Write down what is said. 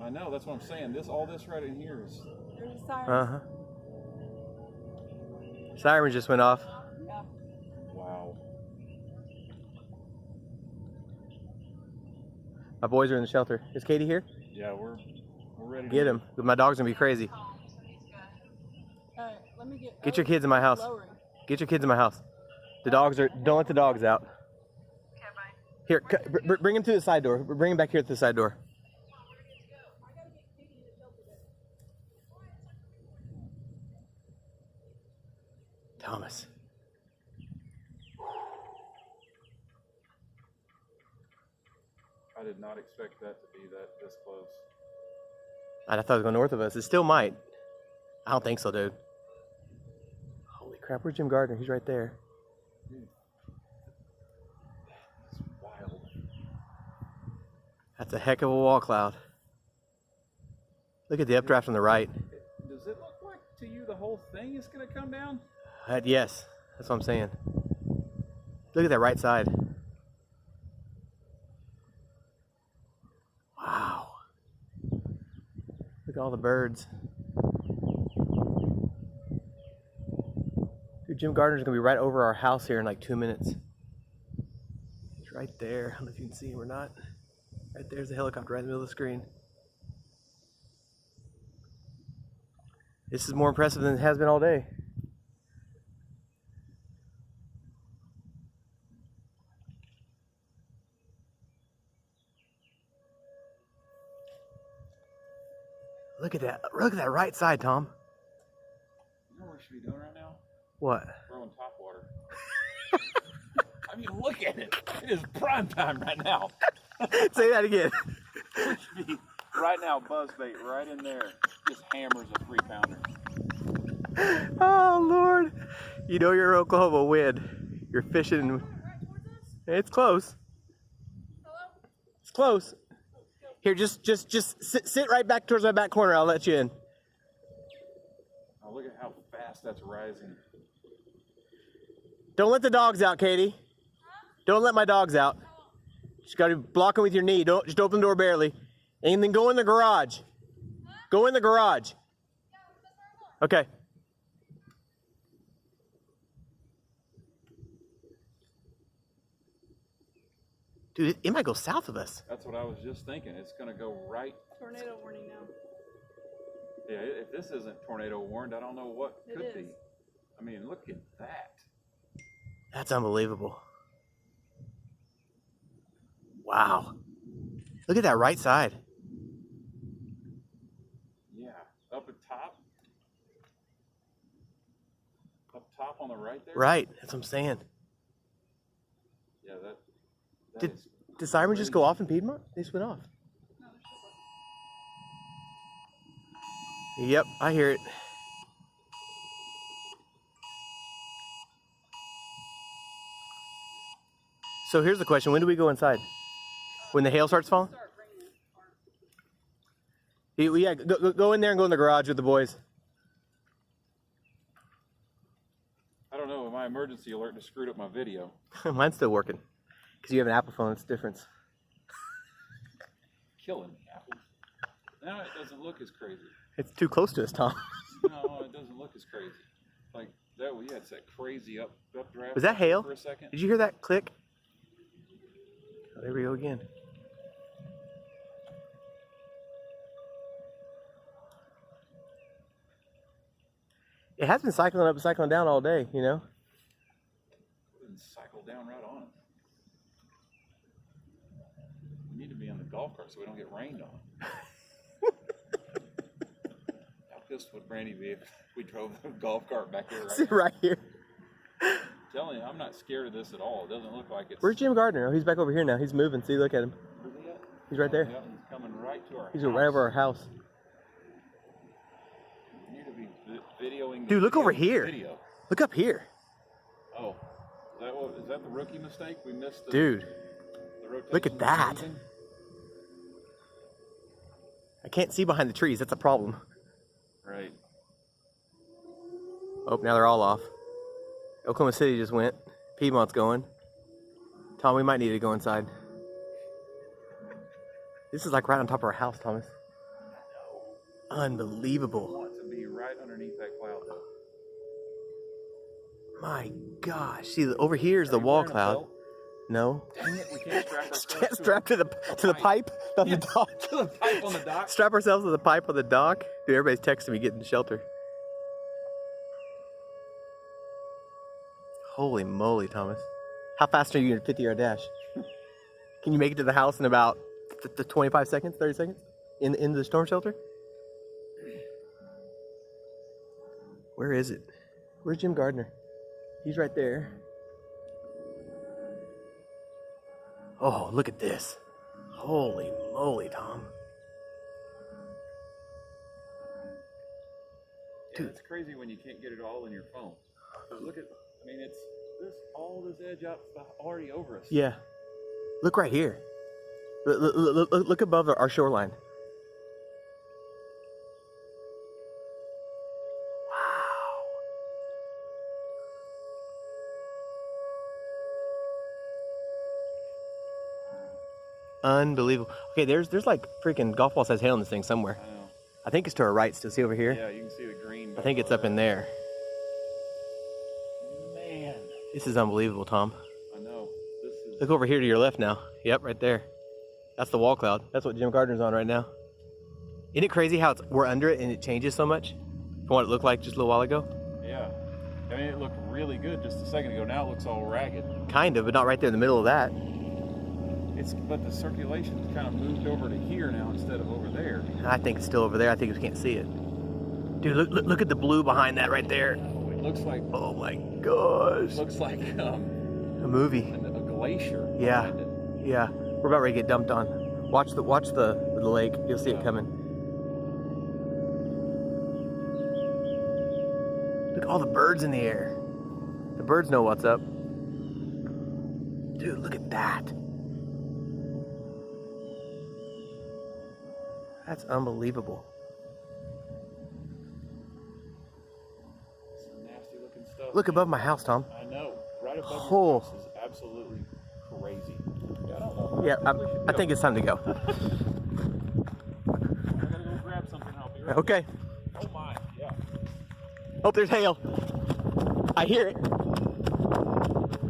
I know, that's what I'm saying. All this right in here is... There's a siren. Uh-huh. Siren just went off. Yeah. Wow. My boys are in the shelter. Is Katie here? Yeah, we're ready to get him. My dog's gonna be crazy. Alright, let me get your kids in my house. Lowering. Get your kids in my house. The dogs are. Don't let the dogs out. Okay, bye. Here, bring him to the side door. Bring him back here to the side door. Thomas. I did not expect that to be this close. I thought it was going north of us. It still might. I don't think so, dude. Holy crap, where's Jim Gardner? He's right there. Dude. It's wild. That's a heck of a wall cloud. Look at the updraft on the right. Does it look like to you the whole thing is going to come down? Yes, that's what I'm saying. Look at that right side. Wow. Look at all the birds. Dude, Jim Gardner's gonna be right over our house here in like 2 minutes. He's right there. I don't know if you can see him or not. Right there's the helicopter right in the middle of the screen. This is more impressive than it has been all day. Look at that. Look at that right side, Tom. You know what we should be doing right now? What? Throwing top water. I mean, look at it. It is prime time right now. Say that again. It should be right now, buzzbait right in there. Just hammers a 3-pounder. Oh, Lord. You know you're Oklahoma win. You're fishing. It's close. It's close. Here, just sit right back towards my back corner. I'll let you in. Oh, look at how fast that's rising. Don't let the dogs out, Katie. Don't let my dogs out. Just got to block them with your knee. Don't just open the door barely. And then go in the garage. Go in the garage. Okay. Dude, it might go south of us. That's what I was just thinking. It's going to go right. Tornado warning now. Yeah, if this isn't tornado warned, I don't know what It could is. be. I mean, look at that. That's unbelievable. Wow. Look at that right side. Yeah, up at top. Up top on the right there. Right, that's what I'm saying. Yeah, that Did is the siren crazy. just go off in Piedmont? They just went off. No, there's Yep, I hear it. So here's the question, when do we go inside? When the hail starts falling? Start bringing it. Yeah, go in there and go in the garage with the boys. I don't know, my emergency alert just screwed up my video. Mine's still working. Because you have an Apple phone, it's a difference. Killing me, Apple. Now it doesn't look as crazy. It's too close to us, Tom. No, it doesn't look as crazy. Like that, we had that crazy updraft. Was that hail? For a second. Did you hear that click? Oh, there we go again. It has been cycling up and cycling down all day, you know? And cycle down right on it. We need to be on the golf cart so we don't get rained on. How pissed would Brandy be if we drove the golf cart back here right Sit now? right here. I'm telling you, I'm not scared of this at all. It doesn't look like it's... Where's Jim Gardner? Oh, he's back over here now. He's moving. See, look at him. Where's he at? He's right there. Yeah, he's coming right to our He's house. right over our house. We need to be videoing. Dude, look over video- here. Video. Look up here. Oh, is that the rookie mistake? We missed the... Dude, the rotation look at that. season? I can't see behind the trees. That's a problem. Right. Oh, now they're all off. Oklahoma City just went. Piedmont's going. Tom, we might need to go inside. This is like right on top of our house, Thomas. Unbelievable. I want to be right underneath that cloud though. My gosh. See, over here is the Are you wall wearing a cloud. belt? No. Dang it, we can't strap ourselves Can't strap to the pipe on the dock. To the pipe on the dock. Strap ourselves to the pipe on the dock. Dude, everybody's texting me getting shelter. Holy moly, Thomas. How fast are you in a 50-yard dash? Can you make it to the house in about 25 seconds, 30 seconds? In the storm shelter? Where is it? Where's Jim Gardner? He's right there. Oh, look at this. Holy moly, Tom. Dude, it's crazy when you can't get it all in your phone. Look at, I mean, it's all this edge up already over us. Yeah. Look right here. Look above our shoreline. Unbelievable. Okay, there's like freaking golf ball size hail in this thing somewhere. I know. I think it's to our right still. See over here? Yeah, you can see the green. I think it's up in there. Man. This is unbelievable, Tom. I know. This is. Look over here to your left now. Yep, right there. That's the wall cloud. That's what Jim Gardner's on right now. Isn't it crazy how we're under it and it changes so much from what it looked like just a little while ago? Yeah. I mean, it looked really good just a second ago. Now it looks all ragged. Kind of, but not right there in the middle of that. But the circulation's kind of moved over to here now instead of over there. I think it's still over there. I think we can't see it. Dude, look at the blue behind that right there. Oh, it looks like. Oh my gosh. Looks like A movie. a glacier. Yeah. behind it. Yeah. We're about ready to get dumped on. Watch the lake. You'll see it coming. Look at all the birds in the air. The birds know what's up. Dude, look at that. That's unbelievable. Some nasty looking stuff. Look above my house, Tom. I know. Right above Oh. your house is absolutely crazy. Yeah, I don't know. Yeah, think we should I go. think it's time to go. I gotta go grab something. I'll be right Okay. back. Oh my, yeah. Oh, there's hail. I hear it.